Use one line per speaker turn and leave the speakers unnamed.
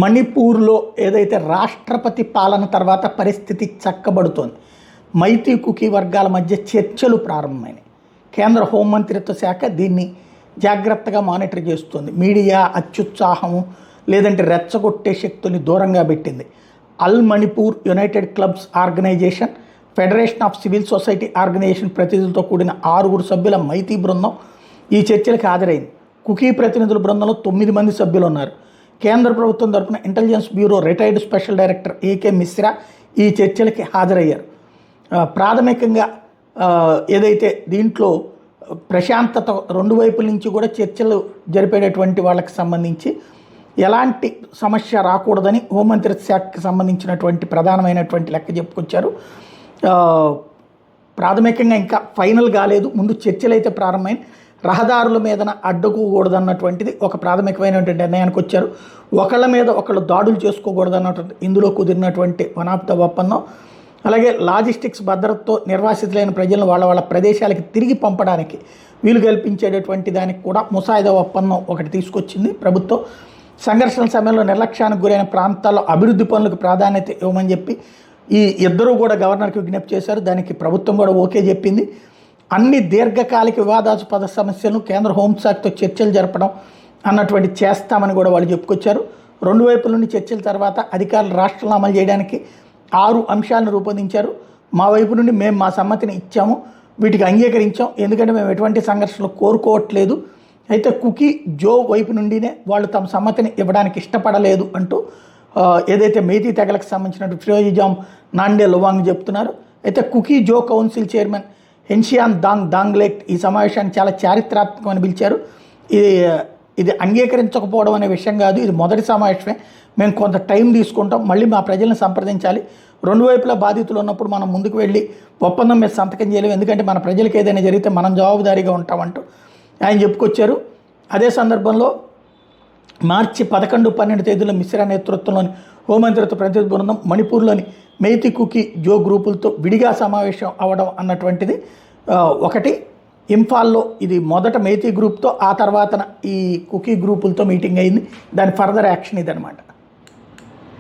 మణిపూర్లో ఏదైతే రాష్ట్రపతి పాలన తర్వాత పరిస్థితి చక్కబడుతోంది. మైతీ కుకీ వర్గాల మధ్య చర్చలు ప్రారంభమైనాయి. కేంద్ర హోంమంత్రిత్వ శాఖ దీన్ని జాగ్రత్తగా మానిటర్ చేస్తుంది. మీడియా అత్యుత్సాహము లేదంటే రెచ్చగొట్టే శక్తుల్ని దూరంగా పెట్టింది. All Manipur united clubs organization, federation of civil society organization ప్రతినిధులతో కూడిన 6 సభ్యుల మైతీ బృందం ఈ చర్చలకు హాజరైంది. కుకీ ప్రతినిధుల బృందంలో 9 మంది సభ్యులు ఉన్నారు. కేంద్ర ప్రభుత్వం తరపున intelligence bureau retired special director AK Mishra ఈ చర్చలకి హాజరయ్యారు. ప్రాథమికంగా ఏదైతే దీంట్లో ప్రశాంతత 2 వైపుల నుంచి కూడా చర్చలు జరిపేటటువంటి వాళ్ళకి సంబంధించి ఎలాంటి సమస్య రాకూడదని హోంమంత్రిత్వ శాఖకి సంబంధించినటువంటి ప్రధానమైనటువంటి లెక్క చెప్పుకొచ్చారు. ప్రాథమికంగా ఇంకా ఫైనల్ కాలేదు. ముందు చర్చలు అయితే ప్రారంభమైన రహదారుల మీదన అడ్డుకోకూడదన్నటువంటిది ఒక ప్రాథమికమైనటువంటి నిర్ణయానికి వచ్చారు. ఒకళ్ళ మీద ఒకళ్ళు దాడులు చేసుకోకూడదన్నటువంటి ఇందులో కుదిరినటువంటి వన్ ఆఫ్ ద ఒప్పందం. అలాగే లాజిస్టిక్స్ భద్రతతో నిర్వాసితులైన ప్రజలను వాళ్ళ ప్రదేశాలకి తిరిగి పంపడానికి వీలు కల్పించేటటువంటి దానికి కూడా ముసాయిదా ఒప్పందం ఒకటి తీసుకొచ్చింది ప్రభుత్వం. సంఘర్షణ సమయంలో నిర్లక్ష్యానికి గురైన ప్రాంతాల్లో అభివృద్ధి పనులకు ప్రాధాన్యత ఇవ్వమని చెప్పి ఈ ఇద్దరూ కూడా గవర్నర్కి విజ్ఞప్తి చేశారు. దానికి ప్రభుత్వం కూడా ఓకే చెప్పింది. అన్ని దీర్ఘకాలిక వివాదాస్పద సమస్యలను కేంద్ర హోంశాఖతో చర్చలు జరపడం అన్నటువంటి చేస్తామని కూడా వాళ్ళు చెప్పుకొచ్చారు. 2 వైపుల నుండి చర్చల తర్వాత అధికారులు రాష్ట్రంలో అమలు చేయడానికి 6 అంశాలను రూపొందించారు. మా వైపు నుండి మేము మా సమ్మతిని ఇచ్చాము, వీటికి అంగీకరించాం, ఎందుకంటే మేము ఎటువంటి సంఘర్షణలు కోరుకోవట్లేదు. అయితే కుకీ జో వైపు నుండినే వాళ్ళు తమ సమ్మతిని ఇవ్వడానికి ఇష్టపడలేదు అంటూ ఏదైతే మేతీ తెగలకు సంబంధించినట్టు ఫిరోజిజామ్ నాండే లువాంగ్ చెప్తున్నారు. అయితే కుకీ జో కౌన్సిల్ చైర్మన్ హెన్షియాన్ దాంగ్లేట్ ఈ సమావేశాన్ని చాలా చారిత్రాత్మకమని పిలిచారు. ఇది అంగీకరించకపోవడం అనే విషయం కాదు, ఇది మొదటి సమావేశమే. మేము కొంత టైం తీసుకుంటాం, మళ్ళీ మా ప్రజలను సంప్రదించాలి. 2 వైపులా బాధితులు ఉన్నప్పుడు మనం ముందుకు వెళ్ళి ఒప్పందం మీద సంతకం చేయలేము, ఎందుకంటే మన ప్రజలకు ఏదైనా జరిగితే మనం జవాబుదారీగా ఉంటామంటూ ఆయన చెప్పుకొచ్చారు. అదే సందర్భంలో మార్చి 11, 12 తేదీలో మిశ్రా నేతృత్వంలోని హోంమంత్రిత్వ ప్రతినిధి బృందం మణిపూర్లోని మైతీ కుకీ జో గ్రూపులతో విడిగా సమావేశం అవ్వడం అన్నటువంటిది ఒకటి. ఇంఫాల్లో ఇది మొదట మైతీ గ్రూప్తో, ఆ తర్వాత ఈ కుకీ గ్రూపులతో మీటింగ్ అయింది. దాని ఫర్దర్ యాక్షన్ ఇదనమాట.